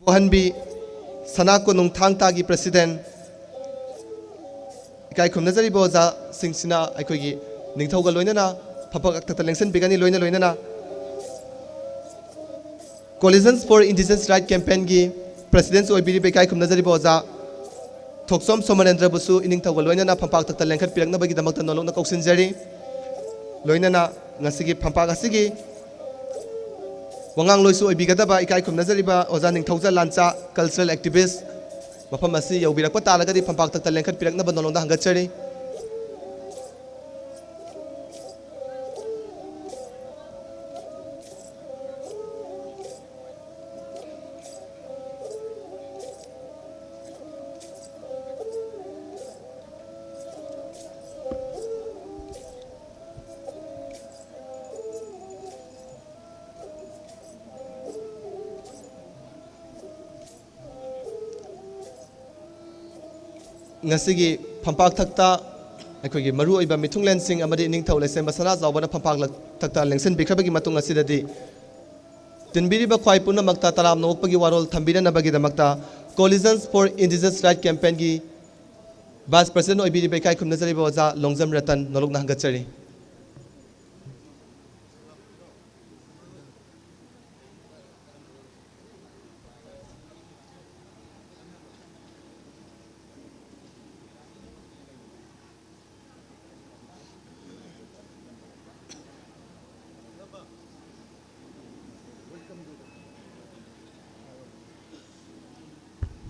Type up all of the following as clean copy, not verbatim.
बोहनबी सना कोनुंग थांगतागी president इकाई खुमनजरीब ओजा सिंगसिना अखोगी निंगथौगा लोइनना फफक अक्तता लेंसन बिगानी लोइनना coalition for indigenous right campaign की प्रेसिडेंट ओइबिरिब इकाई खुमनजरीब ओजा थोक्सोम सोमनेंद्र बुसु इनिंगथौगा लोइनना फंपाक तक्ता लेंखत पिरकनबगी दमक्ता नोलोंना कौसिनजरी लोइनना ngasiगी फंपाक असिगी वंगांग लोइसु ओइबिगदबा इकाई खुमनजरीबा ओजा निंगथौजा लांचा कल्चरल एक्टिविस्ट मफम असी यौबिरकपा तारगदी फंपाक तक्ता लेंखत पिरकनबा नोलोंदा हंगचरी ngasiगी phampak thakta aikogi maru oiba mithunglen sing amadi ningthau lesem basana jawbana phampak thakta lengsen bikhabagi matung asidadi tinbiriba khwai puna makta taram nokpagi warol thambina nabagi damakta coalitions for indigenous right campaign gi vice president oibiriba kai khumnajari boza longjam ratan nolokna hangachari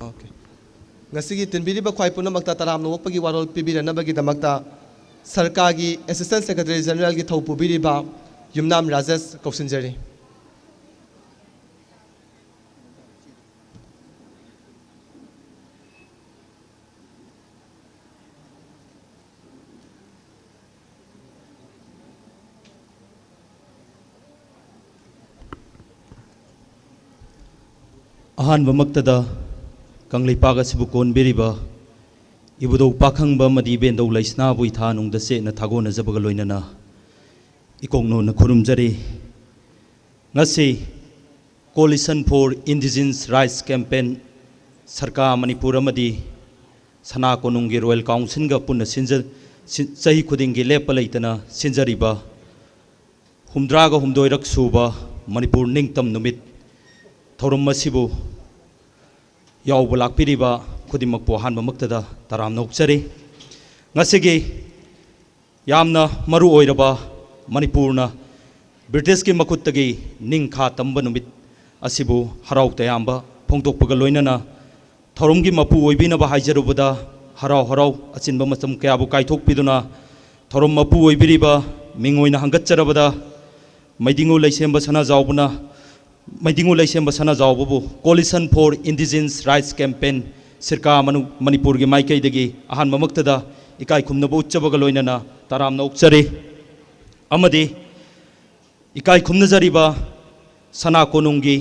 Okay. Ngasigi tinbiriba khwai punamakta taram nokpagi warol pibiranabagi damakta sarkagi assistant secretary general gi thaupu biriba yumnam rajesh kausinjari ahan bamaktada Kanglei paga sibu kon beriba ibudo pakhangba madi bendo laisna bui tha nung da se na thago na jabaga loinana ikongno na khurumjari ngasi coalition for indigenous rights campaign sarkar manipur amadi sana konungi royal council ga punna sinja sahi khudingi lepa leitana sinjariba humdraga humdoirak suba manipur ningtam numit thorum masibu याव लाक्पीरीबा खुदिमक हानबा मक्तदा तराम नौचरी ngasiगी यामना मरु ओइरबा मणिपुरना British की मखुत्तगी निंखा तंबा नुमित असिबु हराव तयाम्बा फोंदोकपगा लोइनना थौरमगी मपु ओइबिनबा हाइजरुबदा हराव हराव अचिनबा मतम कयाबु काइथोकपिदुना थौरम मपु ओइबिरिबा मिंगोइना हंगतचरबदा मैदिंगु लैसेंबा सना जावबना Maidingu laisem basana jawbu coalition for indigenous rights campaign sirka manipur gi maikai degi ahan mamaktada ikai khumnabu uchabaga loinana taram na ukchari amadi ikai khumnajariba sana konungi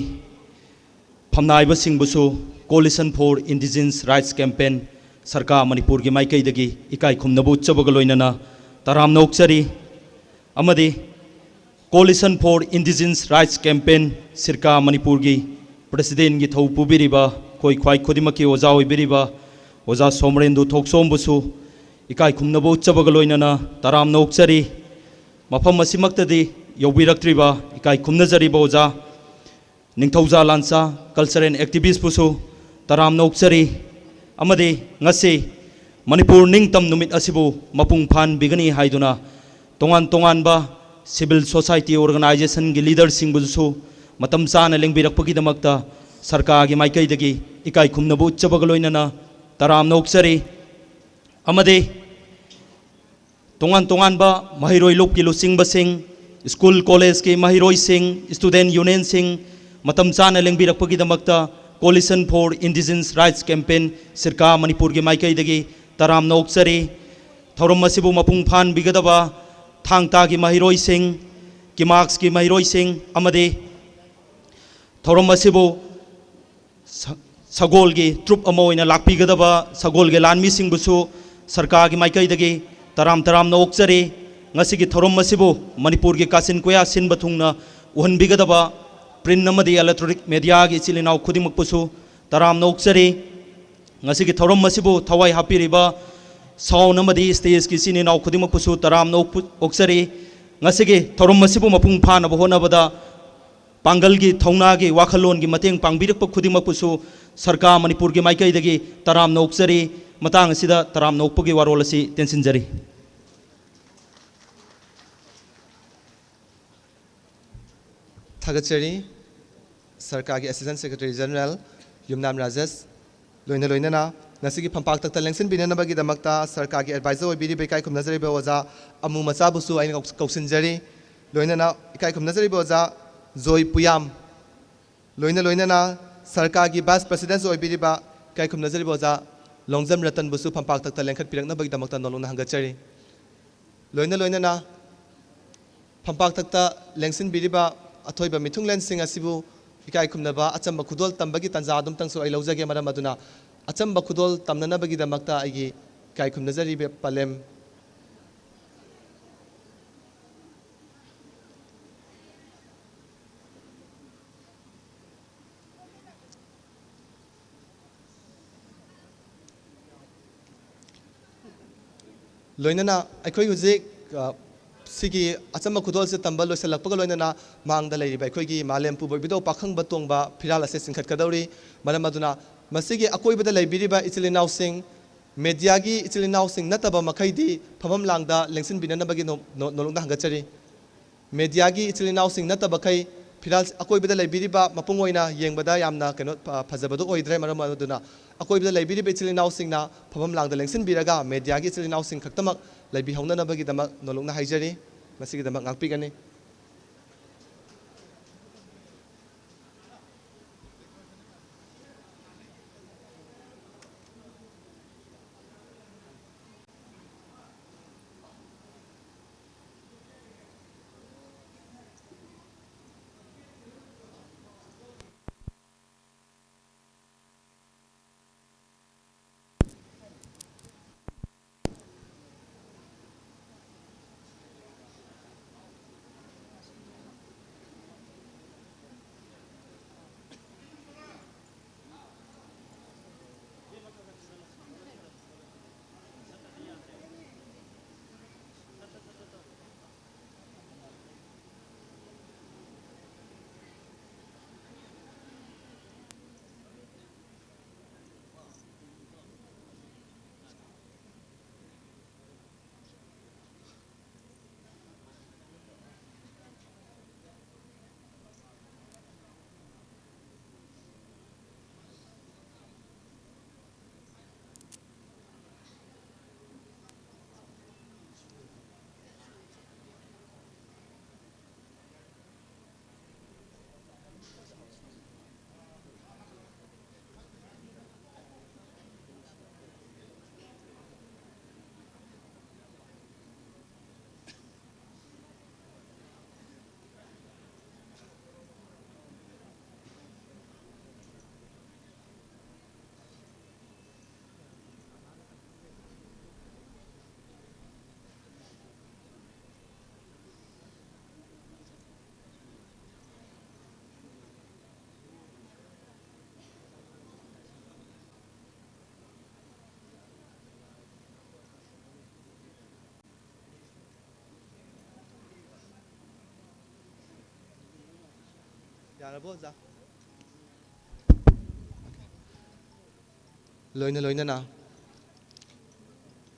phamnaiba singbusu coalition for indigenous rights campaign sarka manipur gi maikai degi ikai khumnabu uchabaga loinana taram na ukchari amadi coalition for indigenous rights campaign sirka manipur gi president gi thau pubiriba koi khwai khodimaki oja oibiriba oja somrendu thoksombusu ikai khumnabo chabaga loinana taram nokchari mafam asimaktadi yobiraktriba ikai khumnajariba oja ningthauja lancha cultural activist busu taram nokchari amadi ngase manipur ningtam numit asibu mapung phan bigani haiduna tongan ba civil society organization gi leader sing busu matam sana lengbirakpagi damakta sarkar gi maikai dagi ikai khumnabu chabaga loinana taram nokchari amade tongan ba mahiroi lok ki losing basing school college ki mahiroi sing student union sing matam sana lengbirakpagi damakta coalition for indigenous rights campaign sarkar manipur gi maikai dagi taram nokchari thorom masibu mapung phan bigadaba thangta ki mahiroi sing kimax ki mahiroi sing amade thorom masibu sagol gi troop amoina lakpi gadaba sagol ge lanmi sing busu sarkar gi maikai dagi taram na okchari ngasi gi thorom masibu manipur gi kasin koya sin bathungna uhan bigadaba print namadi electronic media gi chilinau khudimak pusu ꯇꯔꯥꯝꯅ ꯑꯣꯛꯆꯔꯤ ꯉꯁꯤꯒꯤ ꯊꯧꯔꯝ ꯑꯁꯤꯕꯨ ꯊꯋꯥꯏ ꯍꯥꯞꯄꯤꯔꯤꯕ sound ꯑꯃꯗꯤ ꯁ꯭ꯇꯦꯖꯀꯤ ꯏꯆꯤꯟ ꯏꯅꯥꯎ ꯈꯨꯗꯤꯡꯃꯛꯄꯨꯁꯨ ꯇꯔꯥꯝꯅ ꯑꯣꯛꯆꯔꯤ ꯉꯁꯤꯒꯤ ꯊꯧꯔꯝ ꯑꯁꯤꯕꯨ ꯃꯄꯨꯡ ꯐꯥꯅꯕ ꯍꯣꯠꯅꯕꯗ ꯄꯥꯡꯒꯜꯒꯤ ꯊꯧꯅꯥꯒꯤ ꯋꯥꯈꯜꯂꯣꯟꯒꯤ ꯃꯇꯦꯡ ꯄꯥꯡꯕꯤꯔꯛꯄ ꯈꯨꯗꯤꯡꯃꯛꯄꯨꯁꯨ ꯁꯔꯀꯥꯔ ꯃꯅꯤꯄꯨꯔꯒꯤ ꯃꯥꯏꯀꯩꯗꯒꯤ ꯇꯔꯥꯝꯅ ꯑꯣꯛꯆꯔꯤ ꯃꯇꯥꯡ ꯑꯁꯤꯗ ꯇꯔꯥꯝꯅ ꯑꯣꯛꯄꯒꯤ ꯋꯥꯔꯣꯜ ꯑꯁꯤ ꯇꯦꯟꯁꯤꯟꯖꯔꯤ थागतचरी सरकार की assistant secretary general Yumnam Rajesh लोइना नसीगी फंपाक तक लेंसिन बिननबगीदमक्ता सरकार की एडवाइजर ओइबिरी बेकाई खुमनजरिबे ओजा अमु मचाबुसु आइन कौसिनजरी लोइना इकाई खुमनजरिबे ओजा जोई पुयाम लोइना सरकार की वाइस प्रेसिडेंट ओइबिरीबा इकाई खुमनजरिबे ओजा लोंगजम रतन बुसु फंपाक तक लेंखत पिरकनबगीदमक्ता नोलुना हंगचरी लोइना फंपाक तक लेंसिन बिरीबा अथोइबा मिथुंगलेन सिंह असिबु इकाई खुमनबा अचंबा खुदोल तंबगी तंजा अदुम तंगसु आई लौजगे मरम अदुना अचंबा खुदोल तमननबगीदमक्ता आइगी इकाई खुमनजरिबे पलेम लोइनना अखोई हुजिक सिगी अचंबा खुदोल से तंबल लोइसलकपग लोइनना मांगदा लेरिबा अखोईगी मालेम पुबो बिदो पाखंग बतोंगबा फिराल असे सिंखतकदौरी मरम अदुना मसिगी अकोइबदा लेबिरिबा इचिलिनाव सिंह मीडिया की इचिलिनाव सिंह नतबा मखैदी फमम लांगदा लेंसिन बिननबगी नोलुंगदा हंगचरी मीडिया की इचिलिनाव सिंह नतबखै फिराल अकोइबदा लेबिरिबा मपुंग ओइना येंगबदा यामना कनो फजबदो ओइद्रे मरम अदुना अकोइबदा लेबिरिबा इचिलिनाव सिंहना फमम लांगदा लेंसिन बिरगा मीडिया की इचिलिनाव सिंह खक्तमक लेबी हौननबगीदमक नोलुंगना हाइजरी मसिगीदमक ngakpigani यारबोजा लोइना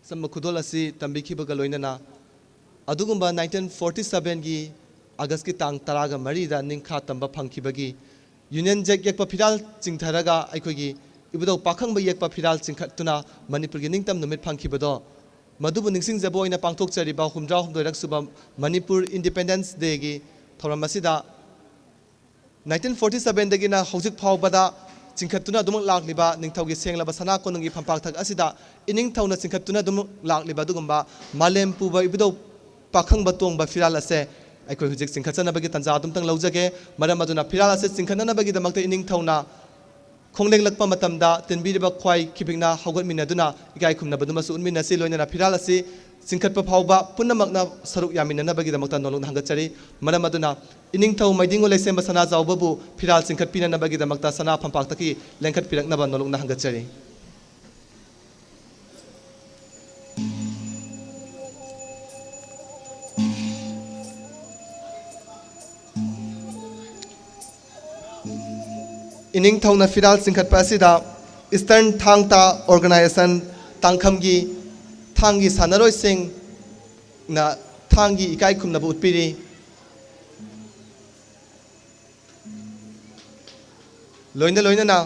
सम खुदोल असी तंबिखिबगा लोइना अदुगुंबा 1947 की अगस्त की तांग तरागा मरीदा निंखा तंबा फंखिबगी यूनियन जैक यकपा फिराल चिंथरगा अखोगी इबदो पाखंग यकपा फिराल चिंखतुना मणिपुर की निंगतम नुमित फंखिबदो मधुबु निंगसिंगजबो ओइना पांगथोकचरिबा हुमद्रा हुमदोरक सुबा मणिपुर इंडिपेंडेंस डे की थोरम असिदा 1947 दगिना हौजिक फावबदा चिंखतुना दुम लाखलिबा निंगथौगी सेंगलबा सना कोनंगी फंपाक थक असिदा इनिंग थौना चिंखतुना दुम लाखलिबा दुगुंबा मालेम पुबा इबदो पाखंग बतोंगबा फिराल असे अखोई हुजिक चिंखचनबगी तंजा दुमतंग लौजगे मरम अदुना फिराल असे चिंखननबगी दमक्ता इनिंग थौना खोंलेंग लक्पा मतमदा तिनबीरिबा ख्वाई खिबिंगना हौगतमिनदुना इकाई खुमनबदुमसु उनमिनसि लोइनना फिराल असि सिंखटपा फावबा पुनमकना सरुक यामिननबगिदमक्ता नोलुक हंगचरी मरम अदुना इनिंगथौ मैदिंगो लेसेंबा सना जावबबु फिराल सिंखटपिननबगिदमक्ता सना फंपाक्तकी लेंखट पिरकनबा नोलुक हंगचरी इनिंग थौना फिराल सिंखटपा असिदा ईस्टर्न थांगता ऑर्गेनाइजेशन तांखमगी थांगी सानरोइसिंग ना थांगी इकाई खुमनबु उत्पिरी लोइना लोइना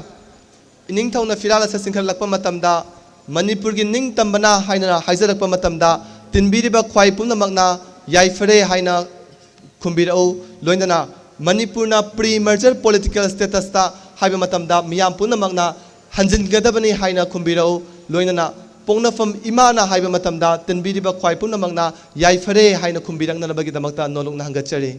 इनिंग थौना फिराल असे सिंखटलक्पा मतमदा मणिपुर की निंग तंबना हाइना हाइजरक्पा मतमदा तिनबीरिबा ख्वाई पुनमकना याइफरे हाइना खुम्बिरौ लोइना मणिपुरना प्री मर्जर पॉलिटिकल स्टेटस हाइबा मतमदा मियाम पुनमकना हंजिनगदबनी हाइना खुम्बिरौ लोइना पोंगनफम इमाना हाइबा मतमदा तिनबीरिबा ख्वाई पुनमकना याइफरे हाइना खुम्बिरंगनबगिदमक्ता नोलुक हंगचरी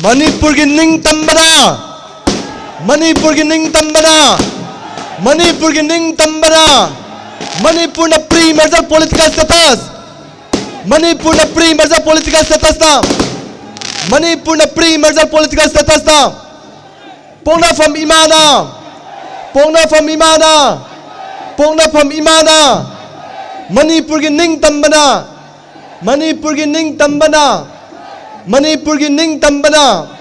Manipur ki ning tambana, Manipur ki ning tambana, Manipur ki ning tambana, Manipur na pre-merger political status, Manipur na pre-merger political status na, Manipur na pre-merger political status na, Pongna from Imana, Pongna from Imana, Pongna from Imana, Manipur ki ning tambana, Manipur ki ning tambana, Manipur ki ning tambana.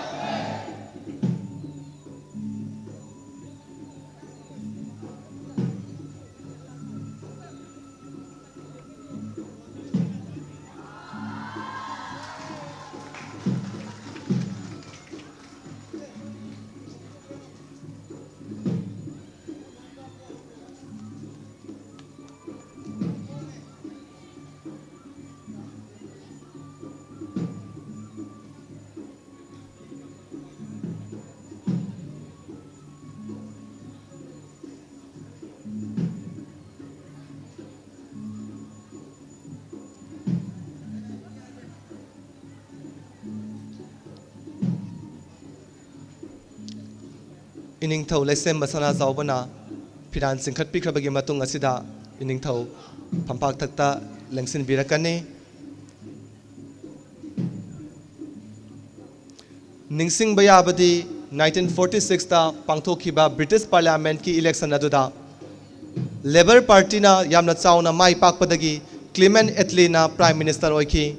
Ining thau lesem masana zawbana phiran singkhat pikhrabagi matung asida ining thau phampak thakta lengsin birakani ningsing bayabadi 1946 ta pangthokhiba British Parliament ki election aduda Labour Party na yamna chauna mai pakpadagi Clement Attlee na Prime Minister oikhi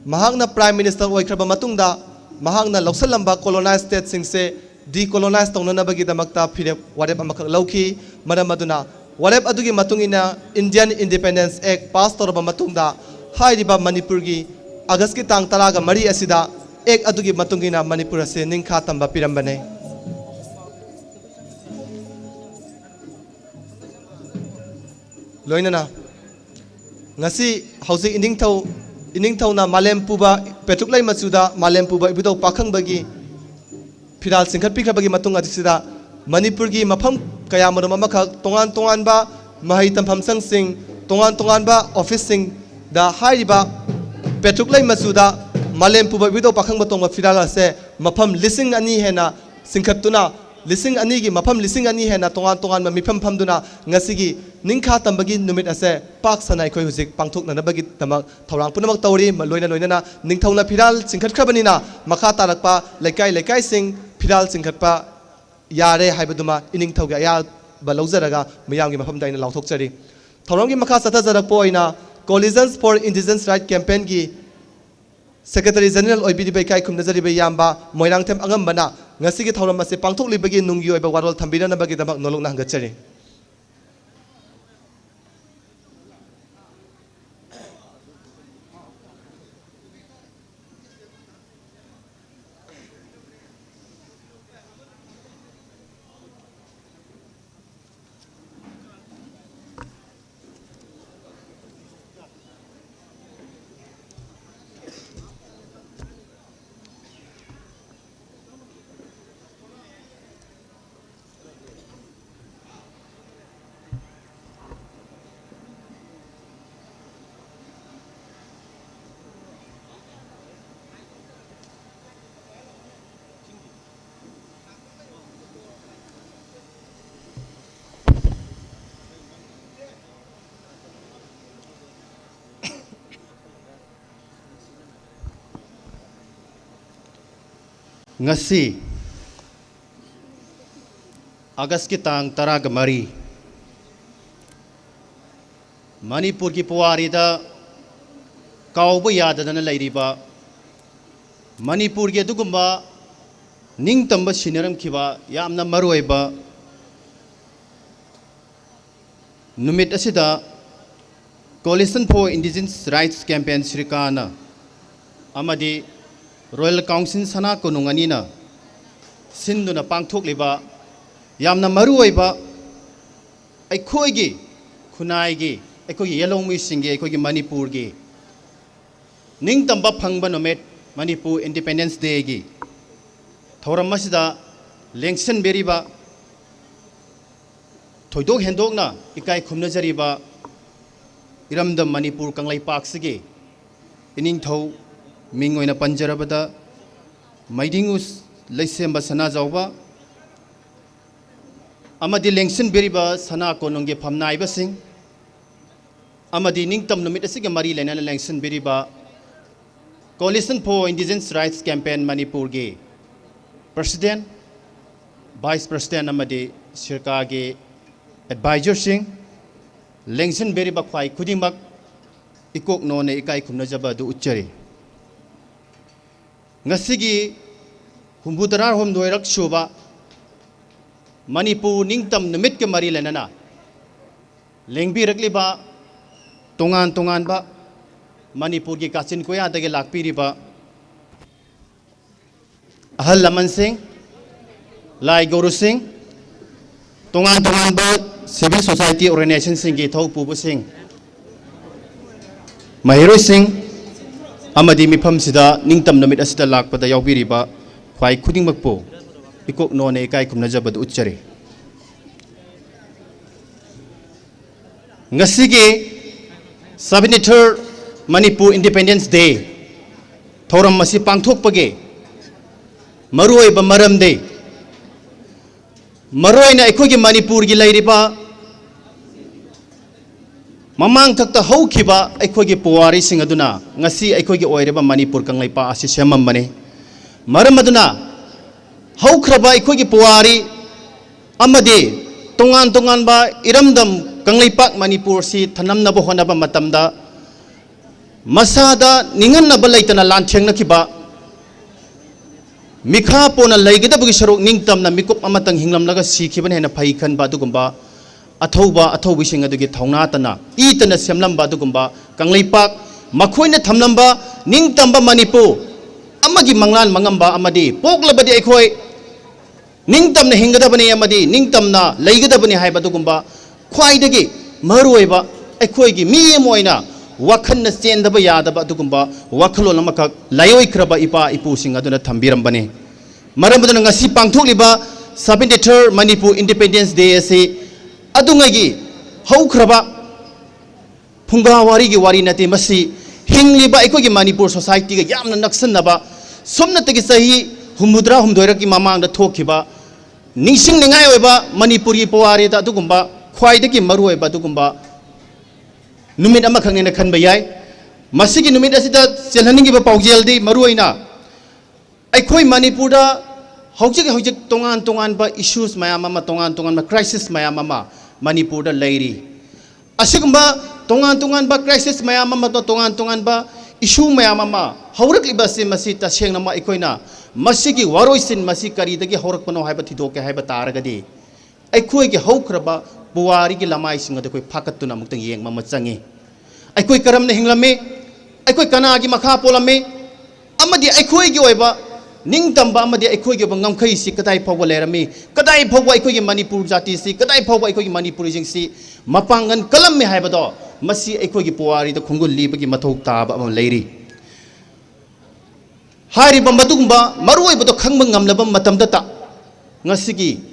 mahakna Prime Minister oikraba matungda mahakna loksalamba colonized state singse decolonize taunanabagi damakta phire warep amakak lauki maram aduna warep adugi matungina Indian Independence Act pass toraba matungda hairiba Manipur gi August ki tang taraga mari asida ek adugi matungina Manipur ase ningkha tamba pirambane loinana ngasi hausi ining thau na malem puba petuklai machuda malem puba ibudau pakhang bagi phiral singkhat pikhrabagi matung adisida Manipur gi mafam kaya marum amakak tongan ba mahai tampham sangsing tongan ba office sing da hairiba petuklai machuda malem puba ibudau pakhang batong phiral ase mafam lising ani hena singkhatuna lising ani gi mafam lising ani hena tongan ma mifam phamduna ngasigi ningkha tambagi numit ase pak sanai khoi hujik pangthok nanabagi tamak thorang punamak tawri loina ningthauna phiral singkhat khabanina makha tarakpa lekai sing phiral singkhatpa yare haibaduma ining thauga ya balaujaraga miyamgi mafamda ina lauthokchari thorangi makha sathajarakpo oina Coalitions for Indigenous Rights Campaign gi Secretary General oibidi bai kai khumnajari bai yamba moirangthem angambana ngasigi thoram ase pangthoklibagi nunggi oiba warol thambirana bagi damak nolokna hangachari ngasi August ki tang taraga mari Manipur ki puwari da kauba yadadana lairiba Manipur ki adugumba ningtamba sinaram khiba yamna maruiba numit asida Coalition for Indigenous Rights Campaign Srikana amadi Royal Council sana kununganina sinduna pangthok liba yamna maruiba aikhoigi khunaigi aikhoigi yelongmi singi aikhoigi Manipur gi ningtamba phangba nomet Manipur Independence Day gi thoram masida lengsen beriba thoidok hendokna ikai khumnajariba iramdam Manipur kanglai pak sige ining thau Mingoina Panjarabada Maidingu Laisemba Sana Zauba Amadi Lengsin Beriba Sana Kononge Pamnaiba Sing Amadi Ningtam Numit Asiga Mari Lena Lengsin Beriba Coalition for Indigenous Rights Campaign Manipur Ge President Vice President Amadi Shirka Ge Advisor Sing Lengsin Beriba Kwai Kudimak Ikok None Ikai Kumnajaba Du Uchari Ngasigi Humbudarar Hom Doirak Shuba Manipur Ningtam Namit ke Mari Lenana Lengbi Rakliba Tongan Tongan Ba Manipur ki Kachin Koya Dage Lakpiri Ba Ahal Laman Singh Lai Guru Singh Tongan Tongan Ba Civil Society Organization Singh ki Thau Pubu Singh Mahiro Singh Amadi Mifam Sida Ningtam Namit Asida Lakpada Yaubiri Ba Kwai Kuding Makpo Ikok None Kai Kumnajabad Uchari Ngasigi 73rd Manipur Independence Day Thoram Masi Pangthok Page Maroi Bamaram Day Maroi na Ikogi Manipur Gilairiba Mamang Takta Hokiba Ikogi Puari Singaduna Ngasi Ikogi Oireba Manipur Kanglaipa Asishamam Mane Maramaduna Haukraba Ikogi Puari Amadi Tongan Tongan Ba Iramdam Kanglaipak Manipur si Tanam Nabo Honaba Matamda Masada Ningan Nabalaitana Lancheng Nakiba Mikha Pona Laigida Bugisharok Ningtam na Mikup Amatang Hinglam Laga Si Kiban Hena Paikan Badugumba Atauba Atobishing Adugi Taunatana Itana Semlam Badugumba Kanglaipak Makoina Tamlamba Ningtamba Manipur Amagi Manglan Mangamba Amadi Poglabadi Ekoi Ningtam na Hingadabani Amadi Ningtam na Laigadabani Haibadugumba Kwaidagi Marueba Ekoigi Mi Moina Wakan na Sendaba Yadaba Dugumba Wakalo Namaka Layoi Kraba Ipa Ipu Singaduna Tambirambani Maramudana Ngasi Pangtuliba 73rd Manipur Independence Day Ase Adungagi Hau Kraba Punga Warigi Wari Nati Masi Hingliba Ekogi Manipur Society Yamna Naksanaba Somna Tegisahi Humudra Humdoiraki Mamang the Tokiba Nishing Ningaiba Manipuri Poari Dugumba Kwaidaki Marueba Dugumba Numit Amakang in the Kanbayai Masiki Numit Asida Selhaningi Paujeldi Maruina Ekoi Manipura Hojik Tongan Tongan ba issues Mayamama Tongan Tongan ba crisis Mayamama Manipura lady Asigumba Tongan Tongan ba crisis Mayamama Tongan Tongan ba issue Mayamama Haurak Libasi Masita Shenama Ekoina Masiki Waroisin Masikari the Horakano Habatidoka Habataragadi Ekoi Hokraba Buari Lamai Sing of the Pakatuna Mutang Yang Mamatsangi. I quick Karam the Hinglame, I quick Kanagi Makapolame, Amadi Ekoi Goeba, Ningtamba Amadi Ekoi Bangam Kaisi, Katai Powalerami, Katai Powa Ekoi Manipur Zati, Katai Powa Ekoi Manipur Si, Mapangan Kalame Habado, Masi Ekoi Puari, the Kungu Libaki Matok Tab lady. Hari Bambadumba, Marui but the Kangam Labam Matamdata, Nasigi.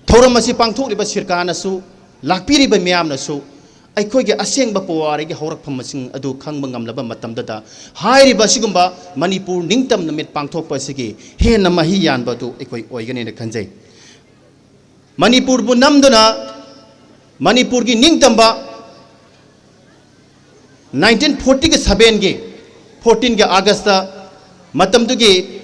Thoramasi Pangtoli Basirkana su, Lakpiri by Miamna su, I could get a sing Bapuari, Horak Pamasing, Adu Kangbangam Laba Matamdata, Hari Basigumba, Manipur, Ningtam, the mid Pangtok Pasiki, Hena Mahiyan Batu, Equi Oigan in the Kanze. Manipur Bunamdona, Manipurgi Ningtamba 1940 Sabenge, 14 Augusta, Matamdugi.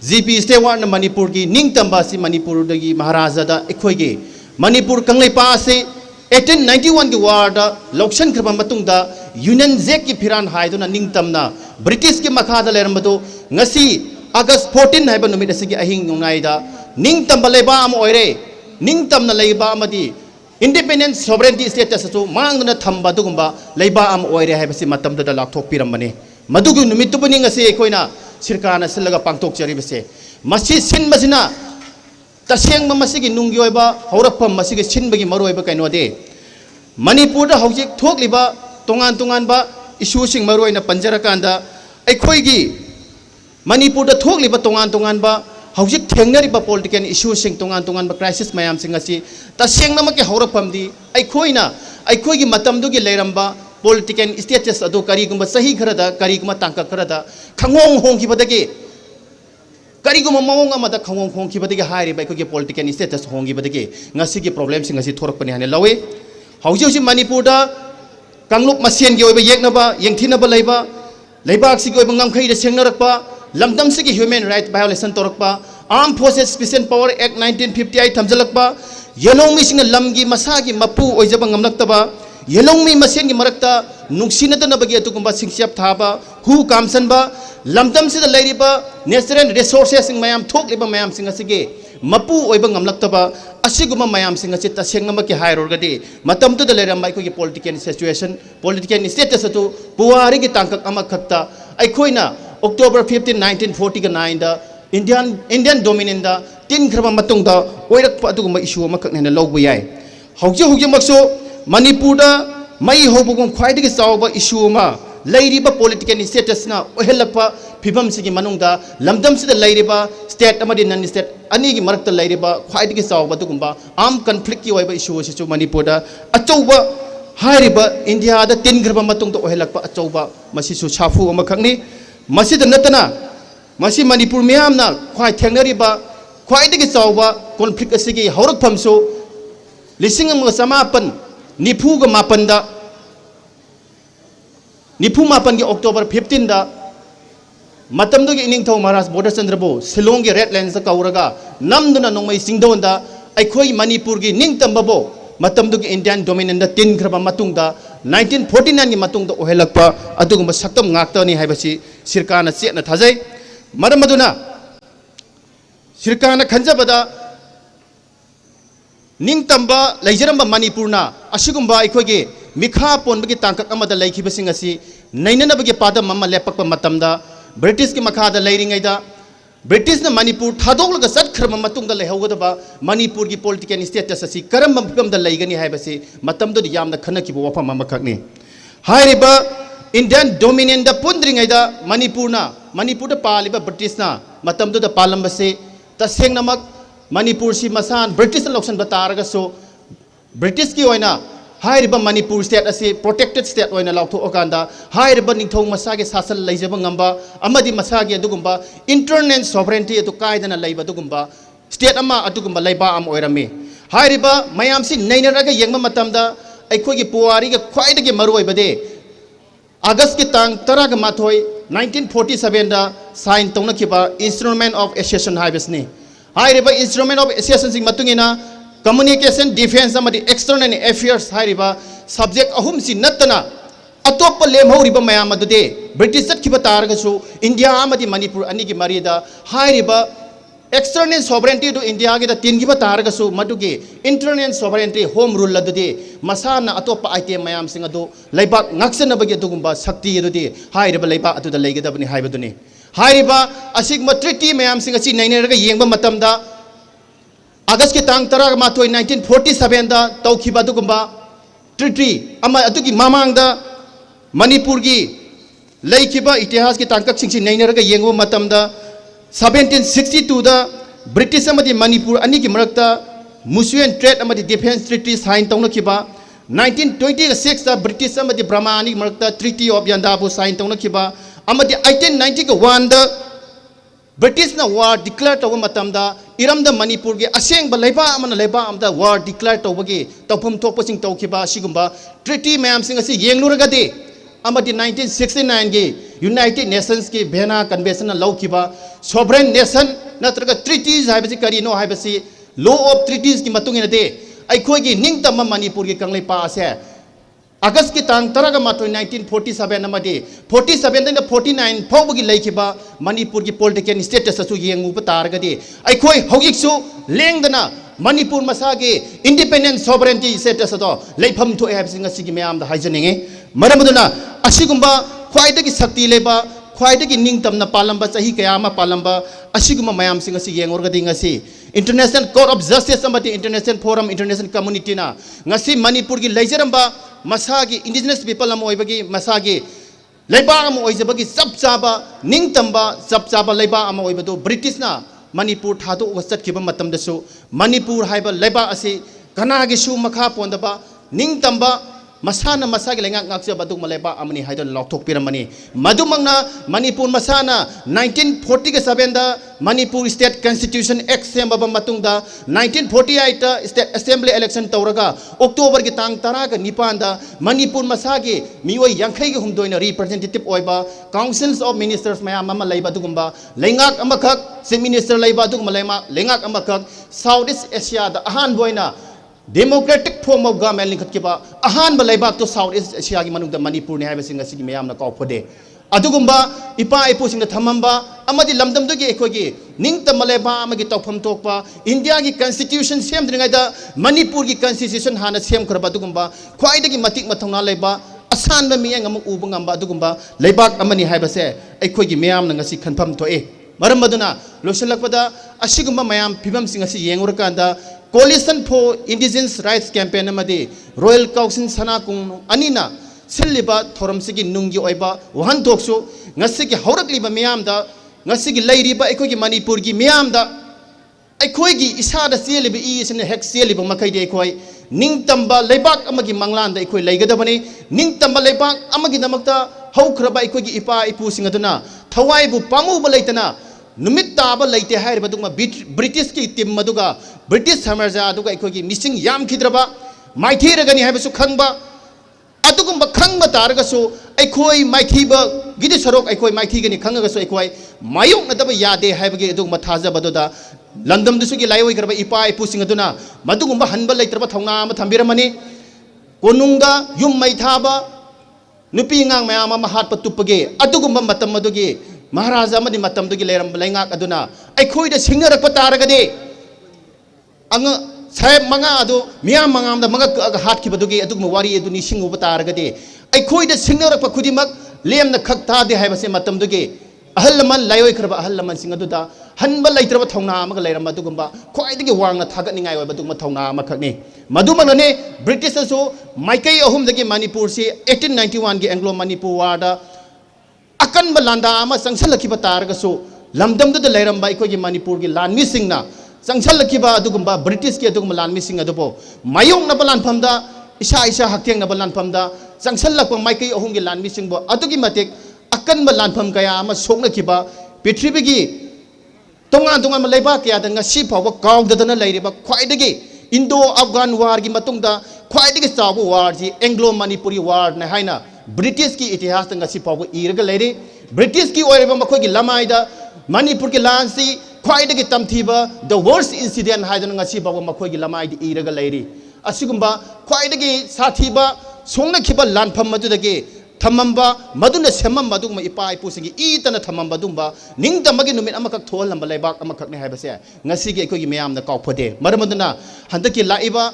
GP Stewan Manipur ki Ningtamba si Manipur dagi Maharaja da Ekoige Manipur Kanglai Pase 1891 ki warda Lokshan Kraba Matungda Union Jack ki Piran Haiduna Ningtamna British ki Makada Lermado Ngasi August 14 haiba numit asigi ahing yungaida Ningtamba leba am oire Ningtamna leba amadi Independent sovereignty status to Mangna Tamba Dugumba leba am oire haibasi matamda da Laktok Piramane Madugu numitu Ngasi Ekoina Sirkana Silaga Pangtok Jaribase. Masi Sin Masina Tasang Masiki Nungioba, Horapam Masiki Sinbagi Maroeba Kainode. Manipur Hojik Tokliba, Tongan Tonganba, issuing Maro in a Panjarakanda, Ekoigi Manipur Tokliba Tongan Tonganba, Hojik Tangariba political issuing Tongan Tonganba crisis Mayam Singasi, Tasang Namaki Horapam di, Ekoina, Ekoigi Matamdugi Leramba. Political status ado karigumba sahi karada kariguma tangka karada kangong hong kibadagi करीगुम मौंग अमदा खंगों खोंखिबदगी हाइरिबा अखोगी political status होंगिबदगी ngasi gi problem sing ngasi thorokpani hane lawe hauji hauji manipur da kangluk masien gi oiba yeknaba yengthinaba leiba leibak si gi oiba ngamkhai da sengnarakpa lamdam si gi human right violation torakpa armed forces special power act 1958 thamjalakpa yelongmi sing lamgi masagi mapu oijaba ngamlaktaba yelongmi masien gi marakta nungsinatana bagi atugumba singsiap thaba hu kamsanba lamdam si da leiriba natural resources sing mayam thokliba mayam sing asige mapu oiba ngamlaktaba asiguma mayam sing asi tasengama ki hairorgadi matam tu da leirama ko gi political situation political status atu puari gi tangkak ama khakta aikoina October 15 1949 da Indian dominant da tin khraba matung da oirak pa atuguma issue ama khakne na logbu yai hauji makso manipur da mai hobugum khwaidagi sawba issue ma leiriba political status na ohelakpa phibam sigi manungda lamdam sida leiriba state amadi non state ani gi marakta leiriba khwaidagi sawba tugumba arm conflict ki oiba issue sichu manipur da achouba hairiba india da tin graba matung da ohelakpa achouba masisu chafu ama khangni masida natana masi manipur miyam na khwai thengnariba khwaidagi sawba conflict asigi haurak phamso lising ang samapan nipu ga mapanda nipu mapan ki October 15 da matam do ki ining thau Maharaj Border Chandrabo Shillong ki red lines ka uraga namduna nongmai singdon da aikhoi manipur ki ning tambabo matam do ki Indian dominant da tin khraba matung da 1949 ki matung da ohelakpa adugumba saktam ngakta ni haibasi sirkana chena thajai maramaduna sirkana khanjabada ning tamba leijaramba manipurna asigumba aikhoi mikha ponbagi tangkak amada laikhibasing asi nainanabagi padam amma lepakpa matamda British ki makhada leiringaida British na Manipur thadoglaga satkhram matungda lehaugadaba Manipur ki political status asi karam bamda leigani haibasi matamdo yamna khanaki bo wafam amakhakni hairiba Indian dominant da pundringaida Manipur da paliba British na matamdo da palambase tasengnamak Manipur si masan British loksan bataraga so British ki oina hairiba Manipur state asi protected state oina lautho okanda hairiba ningthong masage sasal leijaba ngamba amadi masage adugumba internal sovereignty atu kaidana leiba adugumba state ama adugumba leiba am oirami hairiba mayam si nainaraga yengma matamda aikhogi puari ga khwaidagi maru oibade August ki tang taraga mathoi 1947 da sign tongna khiba instrument of accession haibasni hairiba instrument of accession sing matungina communication defense amadi external affairs hairiba subject ahum si natana atoppa lemhoriba mayam adude British satkiba taragasu India amadi Manipur ani gi marida hairiba external sovereignty to India gi da tingiba taragasu madugi internal sovereignty home rule adude masana atoppa item mayam sing adu leibak ngaksana bagi adugumba sakti adude hairiba leiba atuda leigedabani haibaduni hairiba asigma treaty mayam sing asi naineraga yengba matamda August ki tang taraga mathoi 1947 da tawkhiba adugumba treaty ama atugi mamang da Manipur gi leikhiba itihas ki tangkak singsi naineraga yengba matamda 1762 da British amadi Manipur ani ki marakta mutual trade amadi defense treaty sign tawna khiba 1926 da British amadi Brahma ani marakta treaty of Yandabu sign tawna khiba amadi 1890 ka 1 da British na war declare tawa matamda iramda Manipur ge aseng ba leiba amana leiba amda war declare tawbagi tawphum thokpasing tawkhiba sigumba treaty mayam sing asi yengluraga de amadi 1969 ge United Nations ki Vienna Convention na lawkhiba sovereign nation natraga treaties haibasi kari no haibasi law of treaties ki matungina de aikhoi gi ningtama Manipur ge kanglei pa ase August ki tang taraga matoi 1947 namadi 47 da 49 phawgi leikhiba Manipur ki political status asu yengu patarga de aikhoi hogiksu lengdana Manipur masage independent sovereignty status ado leifam tho habsinga sigi mayam da haijaninge maramaduna asigumba khwaidagi sakti leba khwaidagi ningtamna palamba chahi kayama palamba asiguma mayam singa si yengorga dinga si International Court of Justice amati International Forum International Community na ngasi Manipur gi leijaramba masagi indigenous people am oibagi masagi leiba am oijabagi sapchaba ningtamba sapchaba leiba am oibado British na Manipur thado wasat kiba matam dasu Manipur haiba leiba asi kana gi su makha pondaba ningtamba masana masagi lengak ngaksa badung maleba amani haidon loktok piramani madumangna Manipur masana 1940 ke sabenda Manipur State Constitution Act semba matungda 1948 State Assembly election tawraga October ki tang tara ka nipanda Manipur masagi mioi yangkhai ge humdoina representative oiba councils of ministers mayam ama leiba dugumba lengak amakak se minister leiba dug malema lengak amakak Southeast Asia da ahan boina democratic form of government lingkat kiba ahan ba leiba to Southeast Asia gi manungda Manipur ne haiba singa sigi mayam na ka phode adugumba ipa ipu singna thamamba amadi lamdam dugi ekogi ningta maleba amagi tawpham tokpa India gi constitution sem dringai da Manipur gi constitution hana sem khraba dugumba khwaidagi matik mathongna leiba asan ba miyang am uba ngamba dugumba leibak amani haiba se ekogi mayam na ngasi khanpham thoe maram maduna losalakpada asigumba mayam phibam singa si yengurkanda Coalition for Indigenous Rights Campaign amadi Royal Council sana kung anina silliba thoramsigi nungi oiba wahan tokso ngasigi haurakliba miyamda ngasigi lairiba ekogi Manipur gi miyamda ekogi isada seliba isine hek seliba makaide ekoi ningtamba leibak amagi manglanda ekoi leigadabani ningtamba leibak amagi namakta haukraba ekogi ipa ipu singaduna thawaibu pamuba leitana numit taba leite hairba dugma British ki tim maduga British samarja aduga ekogi missing yam khidraba maithiragani haibasu khangba adugumba khangba taragasu aikoi maithiba gidi sarok aikoi maithigani khangagasu aikoi mayok nadaba yade haibagi adugma thajaba doda landam dusugi laioi garba ipa ipu singaduna madugumba hanba leitraba thongna ma thambiramani konungda yum maithaba nupi ngang mayama mahatpa tupage adugumba matam madugi Maharaja amadi matam dugi leram lengak aduna aikoi da singarakpa taragade anga Sahib manga adu miyam mangam da manga hat ki badugi adugma wari aduni singu bataragade aikoi da singnarakpa khudimak lemna khakta de haibase matam dugi ahallaman layoi khraba ahallaman singadu da hanba laitraba thongna amaga leiram adugumba khwaidagi wangna thagat ningai oi badugma thongna amakhakni madumangane British aso maikai ahum dagi Manipur se 1891 gi Anglo Manipur war da akan balanda ama sangsalakhiba taragaso lamdam da leiramba ikogi Manipur gi lanmi singna sangsalakhiba adugumba British ki aduguma lanmi sing adubo mayong na balan phamda isa isa hakteng na balan phamda sangsalakpa maikai ahum gi lanmi singbo adugi matek akan balan pham kaya ama sokna khiba prithvi gi tongan tongan leiba kya da ngasi phawa kaudadana leiriba khwaidagi Indo Afghan war gi matungda khwaidagi chabu war ji Anglo Manipuri war na haina British ki itihas tanga si pawu iraga leire British ki oireba makoi gi lamai da Manipur ki lansi khwaidagi tamthiba the worst incident haidana ngasi pawu makoi gi lamai di iraga leire asigumba khwaidagi sathiba songna khiba lanpham madudagi thamamba maduna semam madugma ipa ipu singi itana thamamba dumba ningdamagi numit amakak thol lamba leibak amakak ne haibase ngasi gi ekoi gi mayam na kaupode maramaduna handaki laiba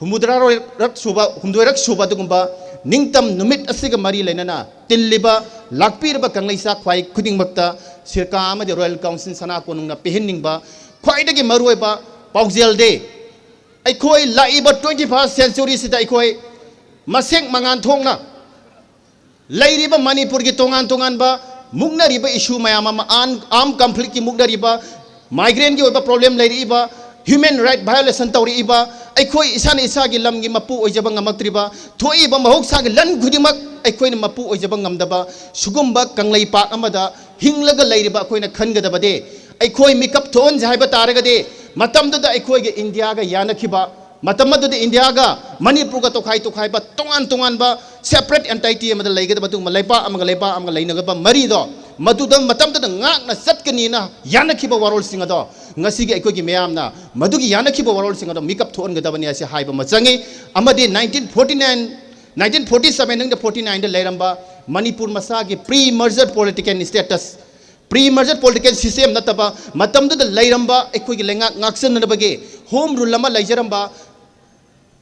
humudra rak suba dugumba ningtam numit asiga mari lenana tilliba lakpirba kanglaisa khwai khuding makta sirka amadi Royal Council sana konungna pehinningba khwaidagi maruiba paujel de aikoi laiba 21st century sida aikoi maseng mangan thongna lairiba Manipur gi tongan ba mugnariba issue mayama armed conflict ki mugnariba migrant gi oba problem lairiba human right violation tawriba aikoi isana isagi lamgi mapu oijaba ngamaktriba thoiba mahoksa gi lan gudimak aikoi na mapu oijaba ngamdaba sugumba kanglai pak amada hinglaga lairiba akoina khangadaba de aikoi makeup thon jaiba taragade matamda aikoi gi India ga yanakhiba matamadu de India ga Manipur ga tokhai ba tongan ba separate entity amada laigada batu malaipa amaga lainaga ba mari do madudam matamda ngak na satkani na yanakhiba warol singado ngasi gi aikoi gi mayamna madugi yanakhiba warol singado makeup thon ga dabani ase haiba machangi amade 1947 nang 49 da leiramba Manipur masa gi pre-merger political status pre-merger political system nataba matamdu da leiramba aikoi gi lenga ngaksan na bage home rule lama leijaramba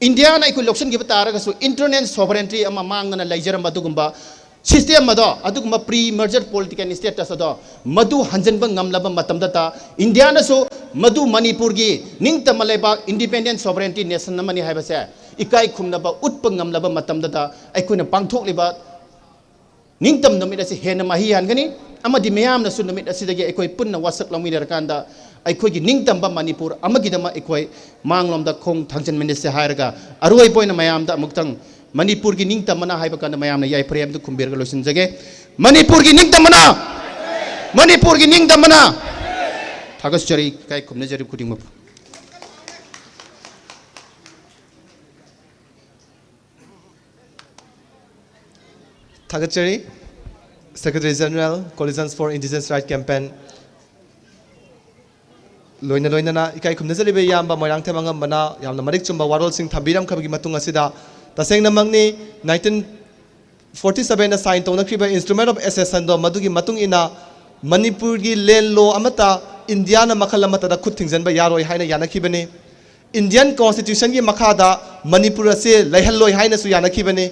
India na ikoi election gi bataraga so internal sovereignty ama mangna leijaramba dugumba system mado adugumba pre-merger political status ado madu hanjanba ngamlaba matamda ta India na so madu Manipur gi ningta malaiba independent sovereignty nation namani haibase ikai khumnaba utpa ngamlaba matamda ta aikoi na pangthokliba ningtam namit ase hena mahi hangani amadi mayam na su namit asidagi aikoi punna wasak lamwi rakanda aikoi gi ningtamba Manipur amagi dama aikoi manglom da khong thangjan minister hairaga aroi poina mayam da muktang Manipur की निंगतमना HYBE कान मयाम ने याइफरे हम खुंबेर का lotion जगे मणिपुर की निंगतमना मणिपुर की निंगतमना थागस जरी काय खुमने जरी खुदिंग मप थागचरी secretary general coalitions for indigenous right campaign लोइना लोइना इकाई खुमने जलिबे याम मोयरांग थेमंगम बना यामना मरिक चुम्बा वारोल सिंह थंबीरम खबगी मतुंग असिदा तसेंगना मंगनी 1947 ना साइन तौनखरिबा इंस्ट्रूमेंट ऑफ एसेसन दो मदुगी मतुंग इना मणिपुर की लैंड लॉ अमता इंडिया ना मखल अमता खुद थिंगजनबा यारोय हाइना यानखिबने इंडियन कॉन्स्टिट्यूशन की मखादा मणिपुर से लैहल्लोय हाइना सु यानखिबने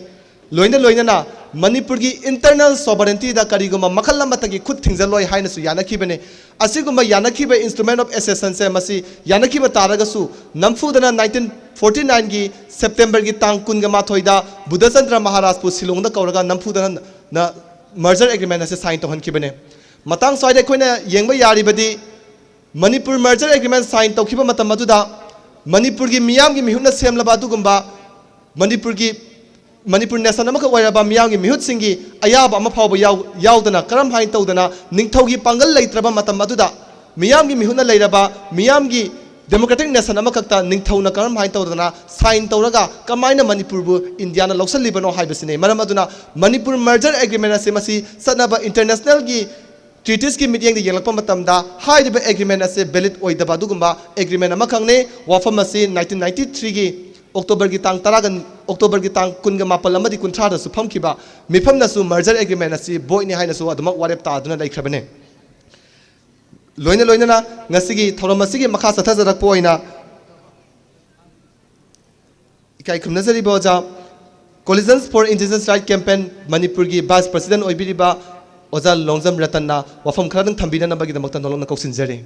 लोइना लोइना मणिपुर की इंटरनल सोवरेंटी दा करिगुमा मखल अमतगी खुद थिंगजलोय हाइना सु यानखिबने असिगुमा यानखिबा इंस्ट्रूमेंट ऑफ एसेसन से मसी यानखिबा तारगसु नमफुदना 1949 की सेप्टेम्बर की तांग कुनगा माथोइदा बुद्धचंद्र महाराज पु सिलोंगदा कौरगा नमफुदना ना मर्जर एग्रीमेंट से साइन तोहनखिबने मतंग स्वाइदे खोइना येंगबा यारिबदी मणिपुर मर्जर एग्रीमेंट साइन तौखिबा मतम मदुदा मणिपुर की मियाम की मिहुना सेमलबा दुगुंबा मणिपुर नेशन अमक ओइरबा मियाम की मिहुत सिंगी अयाब अमा फावबा यावदना करम हाइन तौदना निंगथौगी पांगल लैत्रबा मतम मदुदा मियाम की मिहुना लैरबा मियाम की डेमोक्रेटिक नेशन अमकता निंगथौना करम हाइन तौदना साइन तौरगा कमाइना मणिपुर बु इंडिया ना लौसलिबनो हाइबसिने मरम अदुना मणिपुर मर्जर एग्रीमेंट से मसी सनबा इंटरनेशनल की ट्रीटिस की मीटिंग येंगलप मतमदा हाइब एग्रीमेंट से वैलिड ओइदबा दुगुंबा एग्रीमेंट अमा खंगने वाफम असी 1993 की अक्टोबर की तांग तरागन अक्टोबर की तांग कुनगा मापल अमदी कुंथ्रादा सु फमखिबा मिफमनसु मर्जर एग्रीमेंट असी बोइने हाइनसु अदमक वारेप तादुना लैखरबने लोइना लोइना ngasi थौरम असिगी मखा सथजरक पोइना इकाई खुमनजरी बोजा collisions for indigenous right campaign Manipur की वाइस प्रेसिडेंट ओइबिरिबा ओजा Longjam रतनना वफम खरदंग थंबिना नंबगी दमकता नोलंगना कौसिनजरी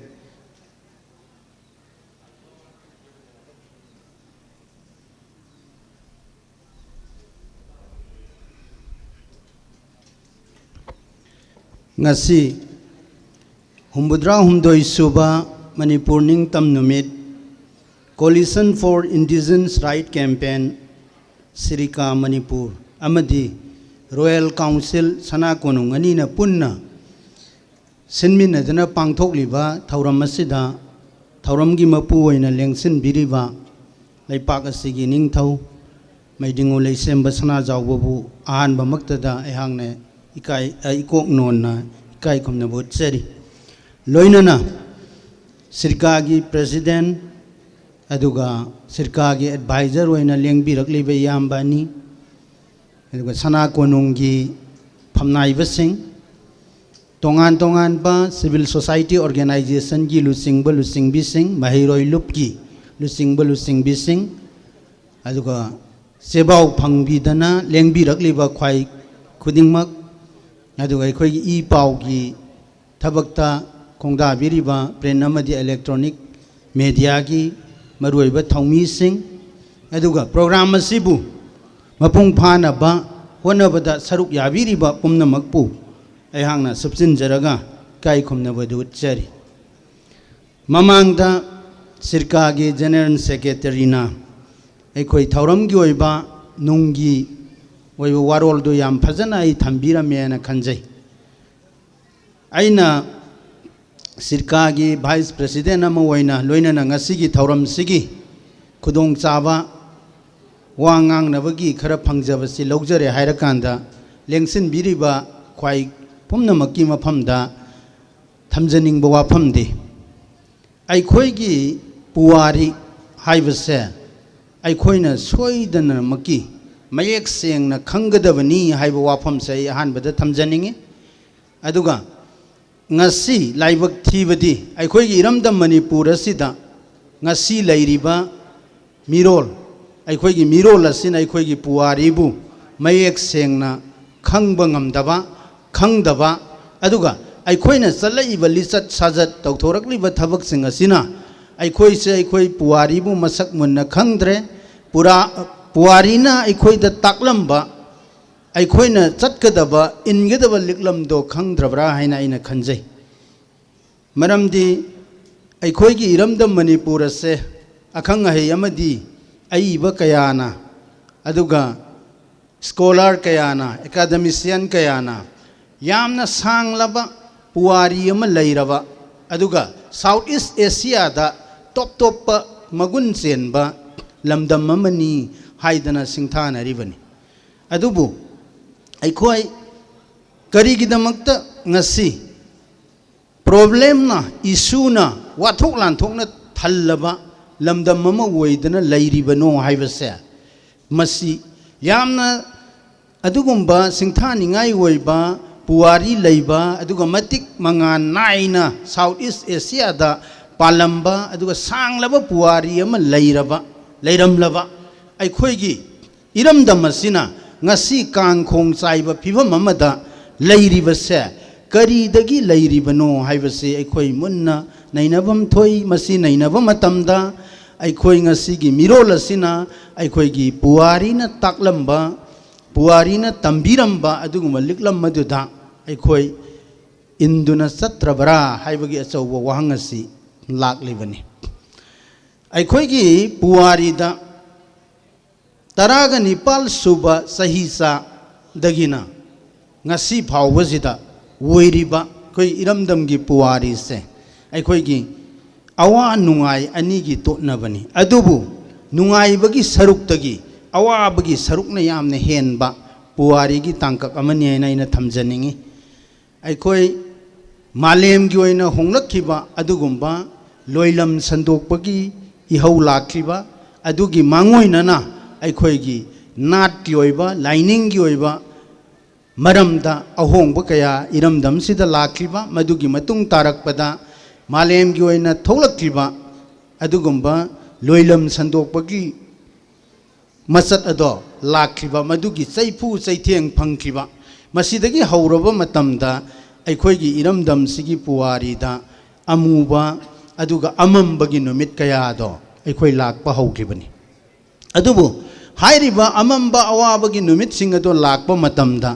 ngasi humbudra humdoi suba manipur ningtam numit coalition for indigenous right campaign sirika manipur amadi royal council sana konung ani na punna sinmin adana pangthok liba thauram asida thauram gi mapu oina lengsin biriba laipak asigi ningthau maidingo leisemba sana jawbu ahan ba maktada ehangne इकाई इकोक नोना इकाई खुमने बहुत चरी लोइनना सरकार की president अदुगा सरकार की adviser होइना लेंबिरकलिबे यामबानी अदुगा सना कोनुंगी फमनाइबसिंग तोंगान तोंगान बा civil society organisation की लुसिंगबिसिंग महिरोय लुपकी लुसिंगबिसिंग अदुगा सेबाव फंगबिदना लेंबिरकलिबा ख्वाई खुदिंगमक ई पाव की थबकता खोंदाबिरिबा प्रिंट अमदी इलेक्ट्रॉनिक मीडिया की मरुइब थौमी सिंह अदुगा प्रोग्राम असिबु मपुंग फानबा होनबदा सरुक याबिरिबा पुमनमकपु अयहांगना सबसिनजरगा काई खुमनबदु चरी ममांगदा सरकार की जनरल सेक्रेटरीना अखोई थौरम की ओइबा नुंगी ओइबा वारोल दो याम फजना आई थंबीरमेना खंजई आइना सरकार की वाइस प्रेसिडेंट अमा ओइना लोइनना ngasi थौरम सिगी खुदोंग चाबा वा ngangnabagi खरा फंगजबसि लौजरे हायरकांदा लेंसिन बिरिबा ख्वाई पुमनमकी मफमदा थमजनिंग वाफमदे आइखोइगी पुवारी हाइबसे आइखोइना सोइदनमकी मयेक सेंगना खंगदबनी हाइब वाफम से अहानबदा थमजनिंगे अदुगा ngasi लाइबक थीबदी आइखोइगी इरमदम मणिपुर असिदा ngasi लैरिबा मिरोल आइखोइगी मिरोल असिन आइखोइगी पुवारीबु मयेक सेंगना खंगबा ngamdaba खंगदबा अदुगा आइखोइना चलइबा लिचत साजत तौथोरकलिबा थबक सिंग असिना आइखोइ से आइखोइ पुवारीबु मसक मुन्ना खंगद्रे पुरा पुवारीना आइखोइदा ताकलम्बा आइखोइना चटकदबा इनगदबा लिकलमदो खंगद्रबरा हाइना आइना खंजै मरमदी आइखोइगी इरमदम मणिपुर से अखंग है अमदी अइबा कयाना अदुगा स्कॉलर कयाना एकेडमिशियन कयाना यामना सांगलबा पुवारी अमा लैरबा अदुगा साउथ ईस्ट एशिया दा टॉप टॉप मगुन चेनबा लमदम अमनी हाइदना सिंथानरिबनी अदुबु अखोय करिगिदमक्ता ngasi प्रॉब्लम ना इशू ना वाथोक लांथोकना थल्लबा लमदम अमा वोइदना लैरिबनो हाइबसे मसी यामना अदुगुम्बा सिंथानिंगाई वोइबा पुवारी लैबा अदुगा मतिक मंगान नाइना साउथ ईस्ट एशिया दा पालंबा अदुगा सांगलबा पुवारी अमा लैरमलबा अखोयगी इरमदम असिना ngasi kangkhong chaiba phibam amada leiribase करीदगी लैरिबनो हाइबसे अखोई मुन्ना नैनबम थोई मसी नैनबम मतमदा अखोई ngasiगी मिरोल असिना अखोईगी पुवारीना ताकलंबा पुवारीना तंबीरंबा अदुगुमा लिकलम मदुदा अखोई इंदुना सत्रबरा हाइबगी अचौबो वहांगसी लाकलिबनी अखोईगी पुवारीदा तरागा निपाल सुबा सहीसा दगिना ngasi फावबसिदा वोइरिबा कोई इरमदम की पुवारी से अखोईगी अवा नुंगाई अनीगी तोटनबनी अदुबु नुंगाइबगी सरुक्तगी अवाबगी सरुकना यामने हेनबा पुवारी की तांकक अमनी हैना थमजनिंगी अखोई मालेमगी ओइना होंगलखिबा अदुगुम्बा लोइलम संदोकपगी इहौ लाखिबा अदुगी मांगोइनना अखोईगी नाटकी ओइबा लाइनिंगी ओइबा मरमदा अहोंब कया इरमदम सिदा लाखिबा मदुगी मतुंग तारकपदा मालेमगी ओइना थोलखिबा अदुगुम्बा लोइलम संदोकपगी मसत अदो लाखिबा मदुगी चैफु चैथेंग फंखिबा मसिदगी हौरबा मतमदा अखोईगी इरमदम सिगी पुवारीदा अमुबा अदुगा अमंबगी नुमित कयादो अखोई लाकपा हौखिबनी अदुबु हाइरिबा अमंबा अवाबगी नुमित सिंग अदो लाकपा मतमदा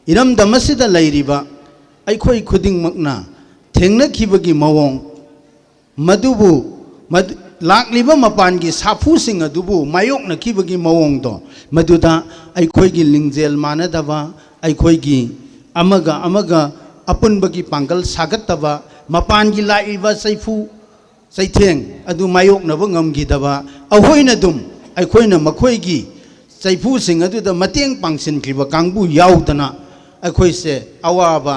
इरमदम असिदा लैरिबा अखोई खुदिंगमकना थेंगनखिबगी मवोंग मदुबु लाकलिबा मपानगी साफुसिंग अदुबु मायोकनखिबगी मवोंगदो मदुदा अखोईगी लिंगजेल मानदबा अखोईगी अमगा अपुनबगी पांगल सागतबा मपानगी लाइबा सैफु सैथेंग अदु मायोकनबा ngमगिदबा अहोइनदुम अखोइना मखोईगी सैफुसिंग अदुदा मतेंग पांगसिनखिबा कांगबु याउदना अखोइसे अवाबा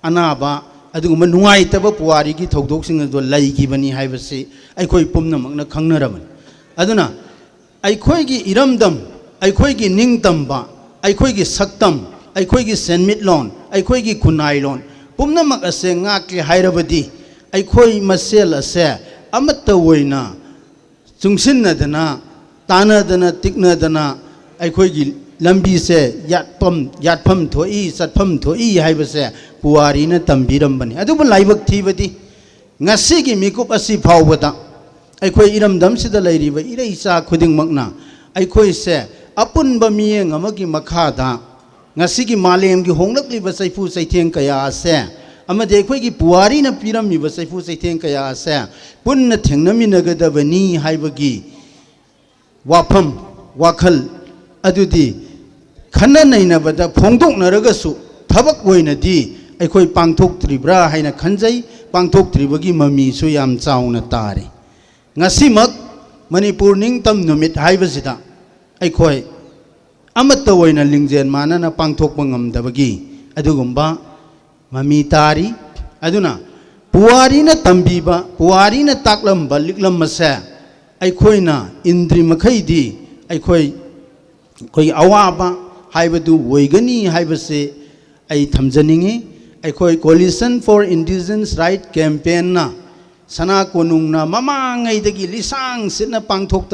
अनाबा अदुगुम नुंगाइतबा पुवारीगी थौदोकसिंग अदु लैगिबनी हाइबसे अखोई पुमनमकना खंगनरबन अदुना अखोईगी इरमदम अखोईगी निंगतंबा अखोईगी सक्तम अखोईगी सेनमिटलोन अखोईगी खुनाइलोन पुमनमक असे ngaके हाइरबदी अखोई मसेल असे अमत्त ओइना चुंगसिनदना तानदना तिकनदना अखोईगी लंबी से यादफम थोई चटफम थोई हाइबसे पुवारीना तंबीरमबनी अदुबु लाइबक थीबदी ngasiगी मिकुप असि फावबदा अखोई इरमदम सिदा लैरिबा इरैसा खुदिंगमकना अखोई से अपुनबा मियेंग अमगी मखादा ngasiगी मालेमगी होंगलक्लिबा सैफु सैथेंग कया से अमदे अखोईगी पुवारीना पिरमिबा सैफु सैथेंग कया से पुन्न थेंगनमिनगदबनी हाइबगी वाफम वाखल अदुदी खन्ना नैनबदा फोंदोकनरगसु थबक ओइनदी अखोई पांगथोक्त्रिब्रा हाइना खंजै पांगथोक्त्रिबगी ममीसु याम चाउना तारे ngasimak मणिपुर निंगतम नुमित हाइबसिदा अखोई अमत्त ओइना लिंगजेन मानना पांगथोकपा ngamdabagi अदुगुम्बा ममी तारी अदुना पुवारीना तंबीबा पुवारीना ताकलंबा लिकलमसे अखोइना इंद्रि मखैदी अखोई कोई अवाबा हाइबदु वोइगनी हाइबसे आई थमजनिंगे अखोई coalition for indigenous right campaign ना सना कोनुंगना ममांगैदगी लिसांग सिना पांगथोक